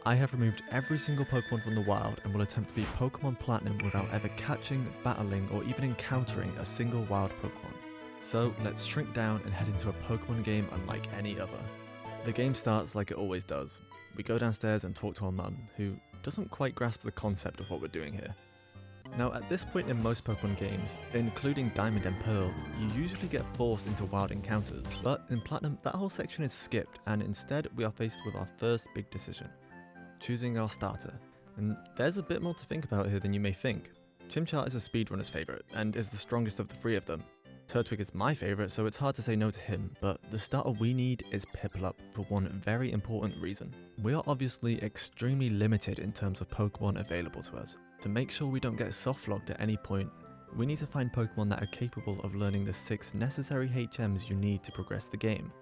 I have removed every single Pokemon from the wild and will attempt to beat Pokemon Platinum without ever catching, battling, or even encountering a single wild Pokemon. So let's shrink down and head into a Pokemon game unlike any other. The game starts like it always does. We go downstairs and talk to our mum, who doesn't quite grasp the concept of what we're doing here. Now at this point in most Pokemon games, including Diamond and Pearl, you usually get forced into wild encounters, but in Platinum that whole section is skipped and instead we are faced with our first big decision, choosing our starter. And there's a bit more to think about here than you may think. Chimchar is a speedrunner's favourite and is the strongest of the three of them. Turtwig is my favourite, so it's hard to say no to him, but the starter we need is Piplup for one very important reason. We are obviously extremely limited in terms of Pokemon available to us. To make sure we don't get softlocked at any point, we need to find Pokemon that are capable of learning the 6 necessary HMs you need to progress the game,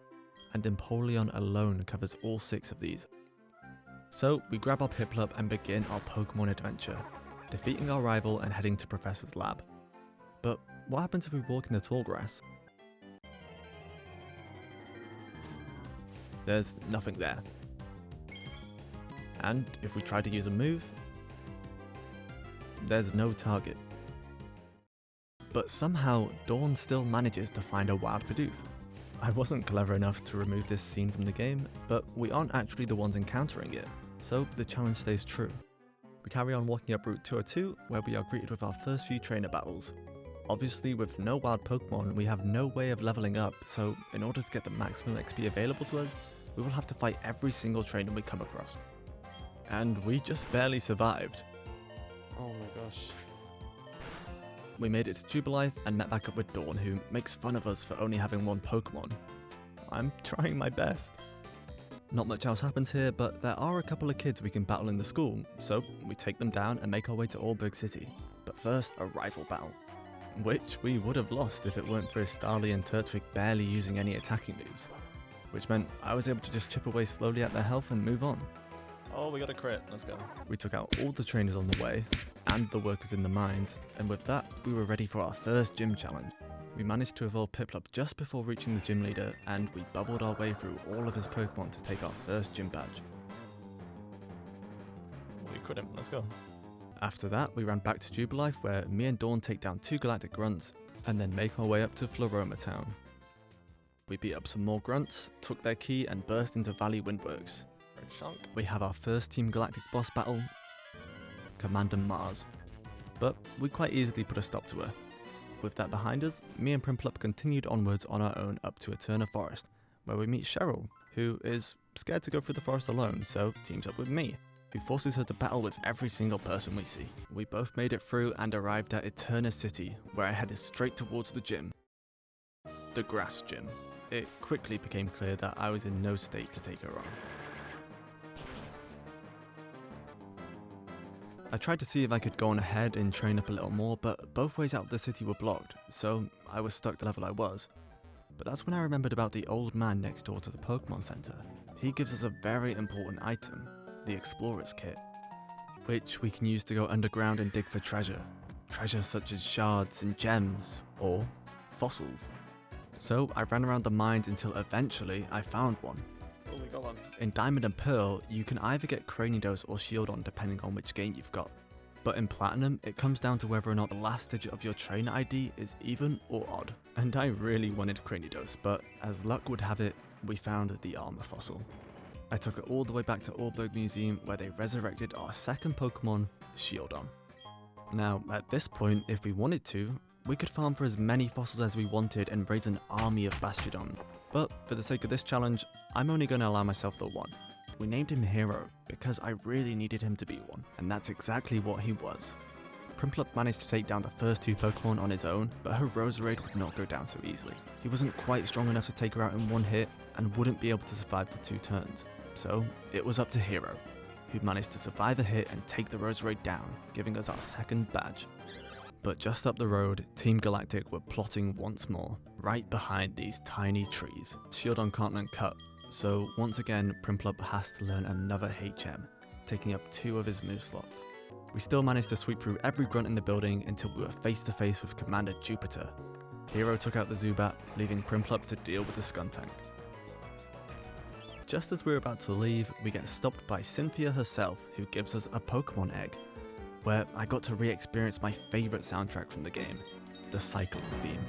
and Empoleon alone covers all 6 of these. So we grab our Piplup and begin our Pokemon adventure, defeating our rival and heading to Professor's lab. But what happens if we walk in the tall grass? There's nothing there. And if we try to use a move, there's no target. But somehow Dawn still manages to find a wild Bidoof. I wasn't clever enough to remove this scene from the game, but we aren't actually the ones encountering it, so the challenge stays true. We carry on walking up Route 202, where we are greeted with our first few trainer battles. Obviously, with no wild Pokemon, we have no way of leveling up, so in order to get the maximum XP available to us, we will have to fight every single trainer we come across. And we just barely survived. Oh my gosh. We made it to Jubilife and met back up with Dawn, who makes fun of us for only having one Pokemon. I'm trying my best. Not much else happens here, but there are a couple of kids we can battle in the school, so we take them down and make our way to Allberg City. But first, a rival battle, which we would have lost if it weren't for Starly and Turtwig barely using any attacking moves, which meant I was able to just chip away slowly at their health and move on. Oh, we got a crit. Let's go. We took out all the trainers on the way, and the workers in the mines, and with that, we were ready for our first gym challenge. We managed to evolve Piplup just before reaching the gym leader, and we bubbled our way through all of his Pokemon to take our first gym badge. We crit him. Let's go. After that, we ran back to Jubilife, where me and Dawn take down 2 Galactic Grunts, and then make our way up to Floroma Town. We beat up some more Grunts, took their key, and burst into Valley Windworks. Shunk. We have our first Team Galactic boss battle, Commander Mars, but we quite easily put a stop to her. With that behind us, me and Piplup continued onwards on our own up to Eterna Forest, where we meet Cheryl, who is scared to go through the forest alone, so teams up with me, who forces her to battle with every single person we see. We both made it through and arrived at Eterna City, where I headed straight towards the gym. The grass gym. It quickly became clear that I was in no state to take her on. I tried to see if I could go on ahead and train up a little more, but both ways out of the city were blocked, so I was stuck the level I was. But that's when I remembered about the old man next door to the Pokemon Center. He gives us a very important item, the Explorer's Kit, which we can use to go underground and dig for treasure. Treasures such as shards and gems, or fossils. So I ran around the mines until eventually I found one. Oh, we got one. In Diamond and Pearl, you can either get Cranidos or Shieldon depending on which game you've got. But in Platinum, it comes down to whether or not the last digit of your trainer ID is even or odd. And I really wanted Cranidos, but as luck would have it, we found the armor fossil. I took it all the way back to Allberg Museum where they resurrected our second Pokemon, Shieldon. Now, at this point, if we wanted to, we could farm for as many fossils as we wanted and raise an army of Bastiodon. But for the sake of this challenge, I'm only going to allow myself the one. We named him Hero because I really needed him to be one, and that's exactly what he was. Piplup managed to take down the first 2 Pokemon on his own, but her Roserade would not go down so easily. He wasn't quite strong enough to take her out in one hit and wouldn't be able to survive for 2 turns. So it was up to Hero, who managed to survive a hit and take the Roserade down, giving us our second badge. But just up the road, Team Galactic were plotting once more, right behind these tiny trees. Shieldon can't learn Cut, so once again Piplup has to learn another HM, taking up 2 of his move slots. We still managed to sweep through every grunt in the building until we were face to face with Commander Jupiter. Hero took out the Zubat, leaving Piplup to deal with the Skuntank. Just as we're about to leave, we get stopped by Cynthia herself, who gives us a Pokémon egg, where I got to re-experience my favourite soundtrack from the game, the Cycling theme.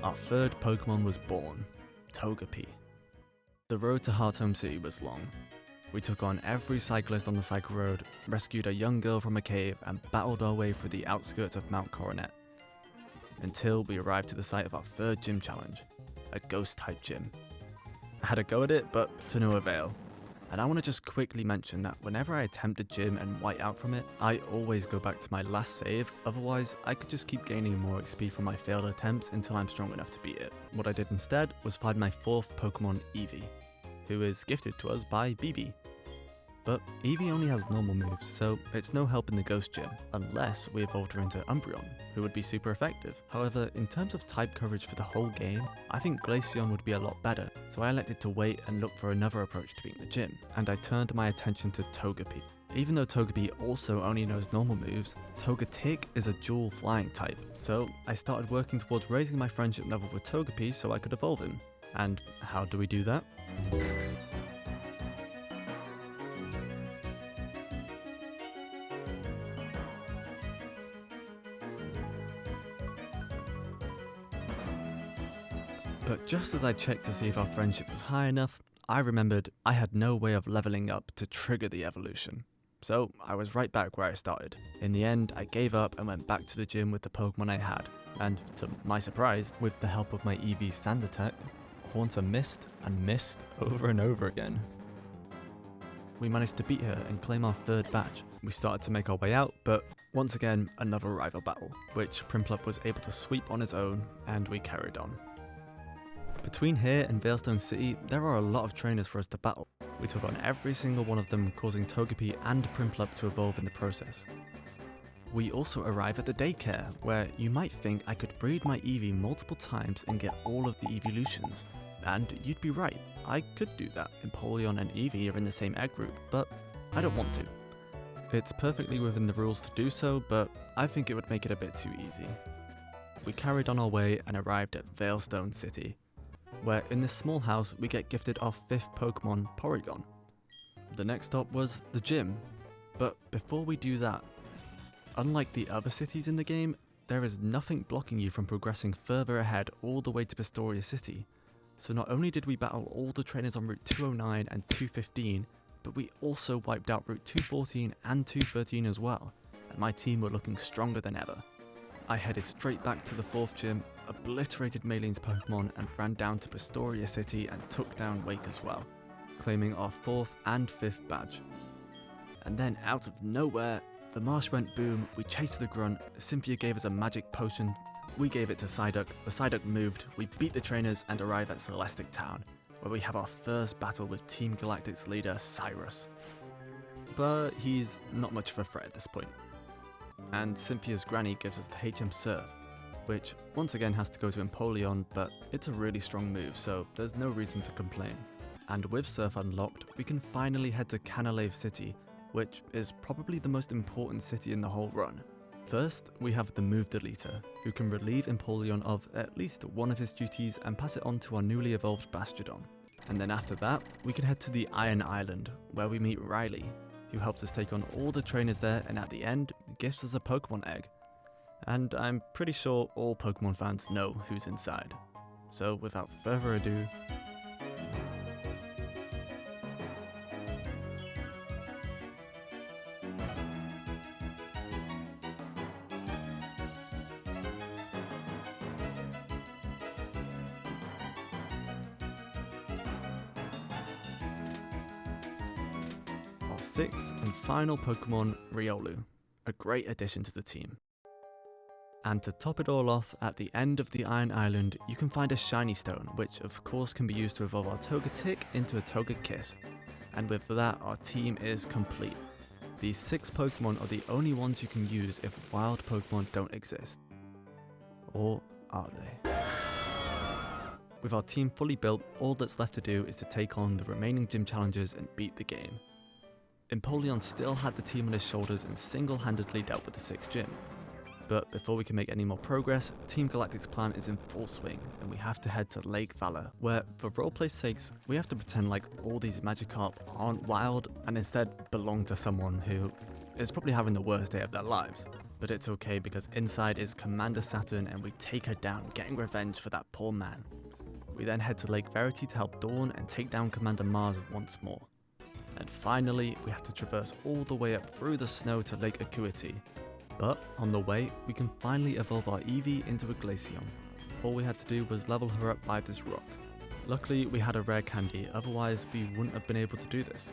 Our third Pokemon was born, Togepi. The road to Hearthome City was long. We took on every cyclist on the cycle road, rescued a young girl from a cave, and battled our way through the outskirts of Mount Coronet, until we arrived to the site of our third gym challenge, a ghost-type gym. I had a go at it, but to no avail. And I want to just quickly mention that whenever I attempt a gym and white out from it, I always go back to my last save, otherwise I could just keep gaining more XP from my failed attempts until I'm strong enough to beat it. What I did instead was find my fourth Pokemon, Eevee, who is gifted to us by BB. But Eevee only has normal moves, so it's no help in the Ghost Gym, unless we evolved her into Umbreon, who would be super effective. However, in terms of type coverage for the whole game, I think Glaceon would be a lot better, so I elected to wait and look for another approach to beating the gym, and I turned my attention to Togepi. Even though Togepi also only knows normal moves, Togetic is a dual flying type, so I started working towards raising my friendship level with Togepi so I could evolve him. And how do we do that? But just as I checked to see if our friendship was high enough, I remembered I had no way of leveling up to trigger the evolution. So I was right back where I started. In the end, I gave up and went back to the gym with the Pokemon I had, and to my surprise, with the help of my Eevee's sand attack, Haunter missed and missed over and over again. We managed to beat her and claim our third badge. We started to make our way out, but once again, another rival battle, which Prinplup was able to sweep on his own, and we carried on. Between here and Veilstone City, there are a lot of trainers for us to battle. We took on every single one of them, causing Togepi and Prinplup to evolve in the process. We also arrive at the daycare, where you might think I could breed my Eevee multiple times and get all of the evolutions. And you'd be right, I could do that. Empoleon and Eevee are in the same egg group, but I don't want to. It's perfectly within the rules to do so, but I think it would make it a bit too easy. We carried on our way and arrived at Veilstone City, where in this small house we get gifted our fifth Pokemon, Porygon. The next stop was the gym, but before we do that, unlike the other cities in the game, there is nothing blocking you from progressing further ahead all the way to Pistoria City. So not only did we battle all the trainers on Route 209 and 215, but we also wiped out Route 214 and 213 as well, and my team were looking stronger than ever. I headed straight back to the fourth gym, obliterated Maylene's Pokemon, and ran down to Pistoria City and took down Wake as well, claiming our fourth and fifth badge. And then out of nowhere, the marsh went boom, we chased the grunt, Cynthia gave us a magic potion, we gave it to Psyduck, the Psyduck moved, we beat the trainers and arrive at Celestic Town, where we have our first battle with Team Galactic's leader, Cyrus. But he's not much of a threat at this point. And Cynthia's granny gives us the HM Surf, which once again has to go to Empoleon, but it's a really strong move, so there's no reason to complain. And with Surf unlocked, we can finally head to Canalave City, which is probably the most important city in the whole run. First, we have the Move Deleter, who can relieve Empoleon of at least one of his duties and pass it on to our newly evolved Bastiodon. And then after that, we can head to the Iron Island, where we meet Riley, who helps us take on all the trainers there and at the end, gives us a Pokemon egg. And I'm pretty sure all Pokemon fans know who's inside. So without further ado, our sixth and final Pokemon, Riolu, a great addition to the team. And to top it all off, at the end of the Iron Island, you can find a shiny stone, which of course can be used to evolve our Togetic into a Togekiss. and with that our team is complete. These 6 Pokemon are the only ones you can use if wild Pokemon don't exist. Or are they? With our team fully built, all that's left to do is to take on the remaining gym challenges and beat the game. Empoleon still had the team on his shoulders and single-handedly dealt with the 6th gym. But before we can make any more progress, Team Galactic's plan is in full swing, and we have to head to Lake Valor, where, for roleplay's sakes, we have to pretend like all these Magikarp aren't wild and instead belong to someone who is probably having the worst day of their lives. But it's okay because inside is Commander Saturn and we take her down, getting revenge for that poor man. We then head to Lake Verity to help Dawn and take down Commander Mars once more. And finally, we have to traverse all the way up through the snow to Lake Acuity. But on the way, we can finally evolve our Eevee into a Glaceon. All we had to do was level her up by this rock. Luckily, we had a rare candy, otherwise we wouldn't have been able to do this.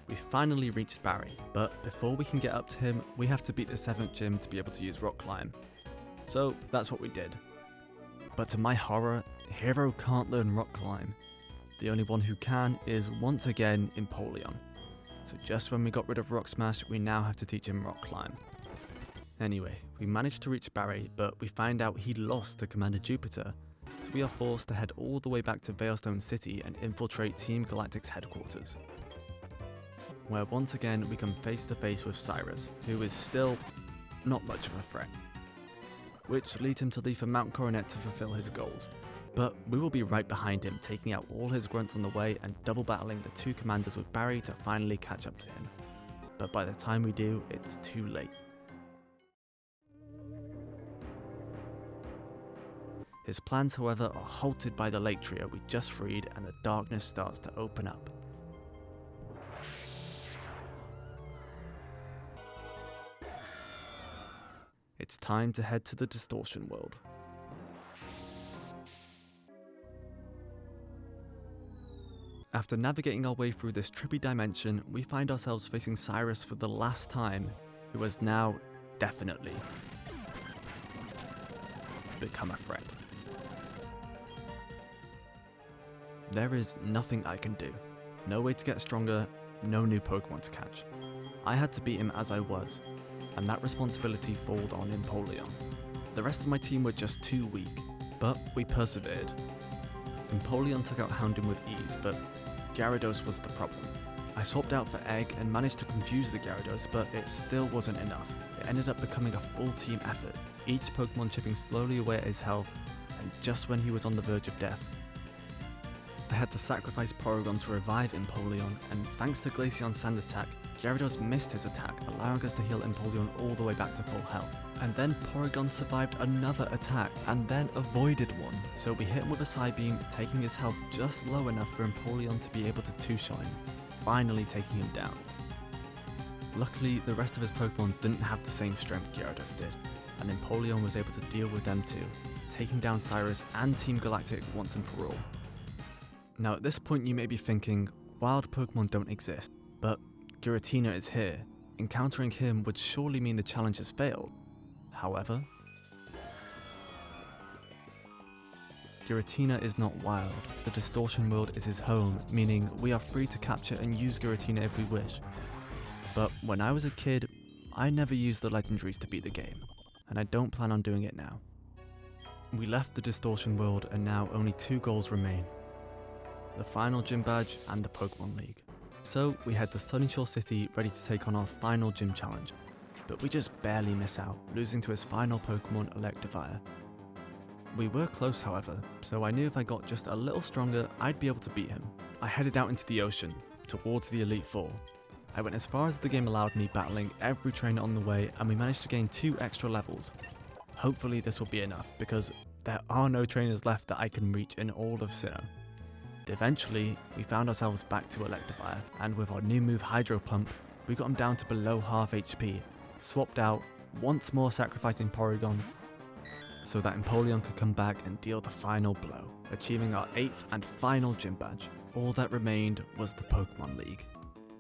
We finally reached Barry, but before we can get up to him, we have to beat the 7th gym to be able to use Rock Climb. So that's what we did. But to my horror, Hero can't learn Rock Climb. The only one who can is once again Empoleon. So just when we got rid of Rock Smash, we now have to teach him Rock Climb. Anyway, we managed to reach Barry, but we find out he lost to Commander Jupiter, so we are forced to head all the way back to Veilstone City and infiltrate Team Galactic's headquarters, where once again we come face to face with Cyrus, who is still not much of a threat, which leads him to leave for Mount Coronet to fulfill his goals. But we will be right behind him, taking out all his grunts on the way and double battling the 2 commanders with Barry to finally catch up to him. But by the time we do, it's too late. His plans, however, are halted by the lake trio we just freed and the darkness starts to open up. It's time to head to the Distortion World. After navigating our way through this trippy dimension, we find ourselves facing Cyrus for the last time, who has now definitely become a threat. There is nothing I can do. No way to get stronger, no new Pokemon to catch. I had to beat him as I was, and that responsibility falls on Empoleon. The rest of my team were just too weak, but we persevered. Empoleon took out Houndoom with ease, but Gyarados was the problem. I swapped out for Egg and managed to confuse the Gyarados, but it still wasn't enough. It ended up becoming a full team effort, each Pokemon chipping slowly away at his health, and just when he was on the verge of death, I had to sacrifice Porygon to revive Empoleon, and thanks to Glaceon's Sand attack, Gyarados missed his attack, allowing us to heal Empoleon all the way back to full health. And then Porygon survived another attack, and then avoided one, so we hit him with a Psybeam, taking his health just low enough for Empoleon to be able to two-shot him, finally taking him down. Luckily, the rest of his Pokemon didn't have the same strength Gyarados did, and Empoleon was able to deal with them too, taking down Cyrus and Team Galactic once and for all. Now at this point you may be thinking, wild Pokemon don't exist, but Giratina is here. Encountering him would surely mean the challenge has failed. However, Giratina is not wild. The Distortion World is his home, meaning we are free to capture and use Giratina if we wish. But when I was a kid, I never used the legendaries to beat the game, and I don't plan on doing it now. We left the Distortion World and now only 2 goals remain: the final gym badge and the Pokemon League. So we head to Sunyshore City ready to take on our final gym challenge, but we just barely miss out, losing to his final Pokemon Electivire. We were close however, so I knew if I got just a little stronger I'd be able to beat him. I headed out into the ocean, towards the Elite Four. I went as far as the game allowed me, battling every trainer on the way, and we managed to gain 2 extra levels. Hopefully this will be enough, because there are no trainers left that I can reach in all of Sinnoh. Eventually, we found ourselves back to Electivire, and with our new move Hydro Pump, we got him down to below half HP, swapped out, once more sacrificing Porygon, so that Empoleon could come back and deal the final blow, achieving our 8th and final gym badge. All that remained was the Pokemon League.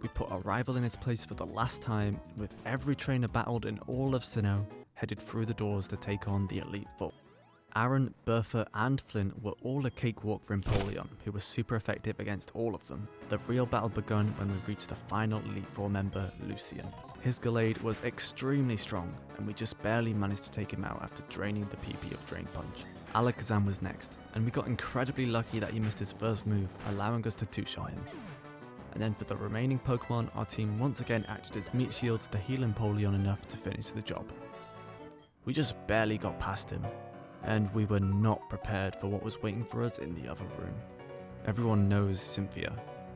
We put our rival in its place for the last time, with every trainer battled in all of Sinnoh, headed through the doors to take on the Elite Four. Aaron, Bertha and Flint were all a cakewalk for Empoleon, who was super effective against all of them. The real battle begun when we reached the final Elite Four member, Lucian. His Gallade was extremely strong, and we just barely managed to take him out after draining the PP of Drain Punch. Alakazam was next, and we got incredibly lucky that he missed his first move, allowing us to two-shot him. And then for the remaining Pokemon, our team once again acted as meat shields to heal Empoleon enough to finish the job. We just barely got past him, and we were not prepared for what was waiting for us in the other room. Everyone knows Cynthia.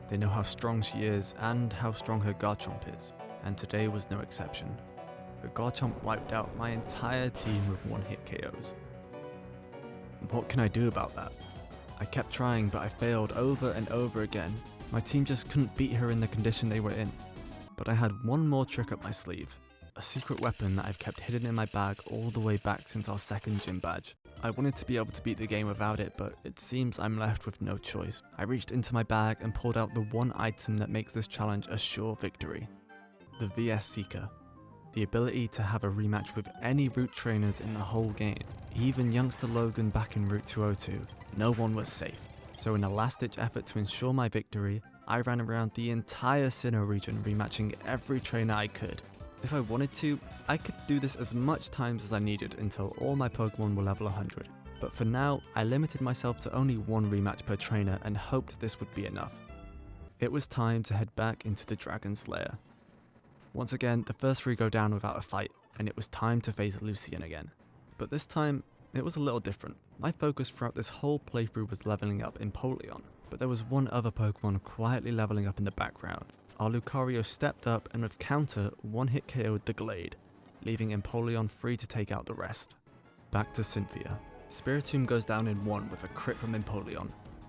They know how strong she is and how strong her Garchomp is, and today was no exception. Her Garchomp wiped out my entire team with one-hit KOs. What can I do about that? I kept trying, but I failed over and over again. My team just couldn't beat her in the condition they were in. But I had one more trick up my sleeve. A secret weapon that I've kept hidden in my bag all the way back since our second gym badge. I wanted to be able to beat the game without it, but it seems I'm left with no choice. I reached into my bag and pulled out the one item that makes this challenge a sure victory. The VS Seeker. The ability to have a rematch with any Route trainers in the whole game. Even youngster Logan back in Route 202. No one was safe. So in a last-ditch effort to ensure my victory, I ran around the entire Sinnoh region rematching every trainer I could. If I wanted to, I could do this as much times as I needed until all my Pokemon were level 100. But for now, I limited myself to only one rematch per trainer and hoped this would be enough. It was time to head back into the Dragon's Lair. Once again, the first three go down without a fight, and it was time to face Lucian again. But this time, it was a little different. My focus throughout this whole playthrough was leveling up Empoleon, but there was one other Pokemon quietly leveling up in the background. Our Lucario stepped up and with counter, one-hit KO'd the Gallade, leaving Empoleon free to take out the rest. Back to Cynthia. Spiritomb goes down in one with a crit from Empoleon,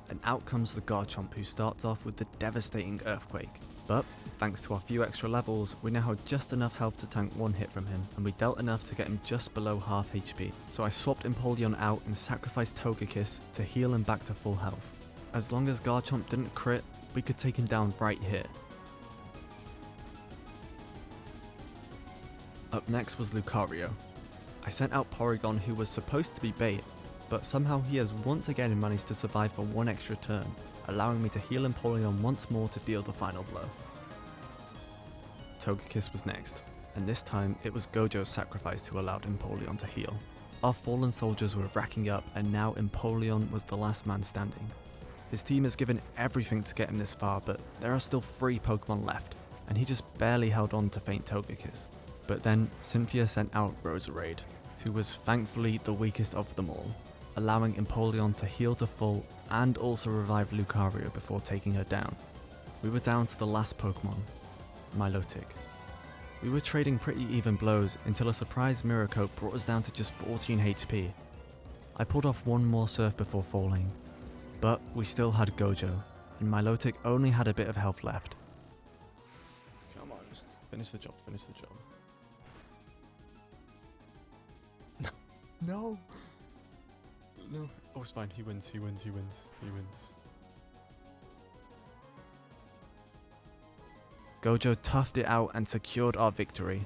and out comes the Garchomp who starts off with the devastating Earthquake. But, thanks to our few extra levels, we now had just enough health to tank one hit from him, and we dealt enough to get him just below half HP. So I swapped Empoleon out and sacrificed Togekiss to heal him back to full health. As long as Garchomp didn't crit, we could take him down right here. Up next was Lucario. I sent out Porygon, who was supposed to be bait, but somehow he has once again managed to survive for one extra turn, allowing me to heal Empoleon once more to deal the final blow. Togekiss was next, and this time it was Gojo's sacrifice who allowed Empoleon to heal. Our fallen soldiers were racking up, and now Empoleon was the last man standing. His team has given everything to get him this far, but there are still 3 Pokemon left, and he just barely held on to faint Togekiss. But then Cynthia sent out Roserade, who was thankfully the weakest of them all, allowing Empoleon to heal to full and also revive Lucario before taking her down. We were down to the last Pokemon, Milotic. We were trading pretty even blows until a surprise Mirror Coat brought us down to just 14 HP. I pulled off one more Surf before falling, but we still had Gojo, and Milotic only had a bit of health left. Come on, just finish the job, finish the job. No! No. Oh, it's fine. He wins, he wins, he wins, he wins. Gojo toughed it out and secured our victory,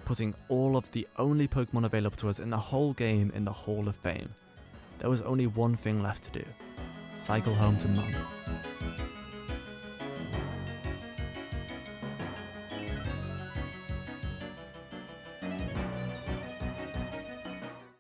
putting all of the only Pokemon available to us in the whole game in the Hall of Fame. There was only one thing left to do: cycle home to Mum.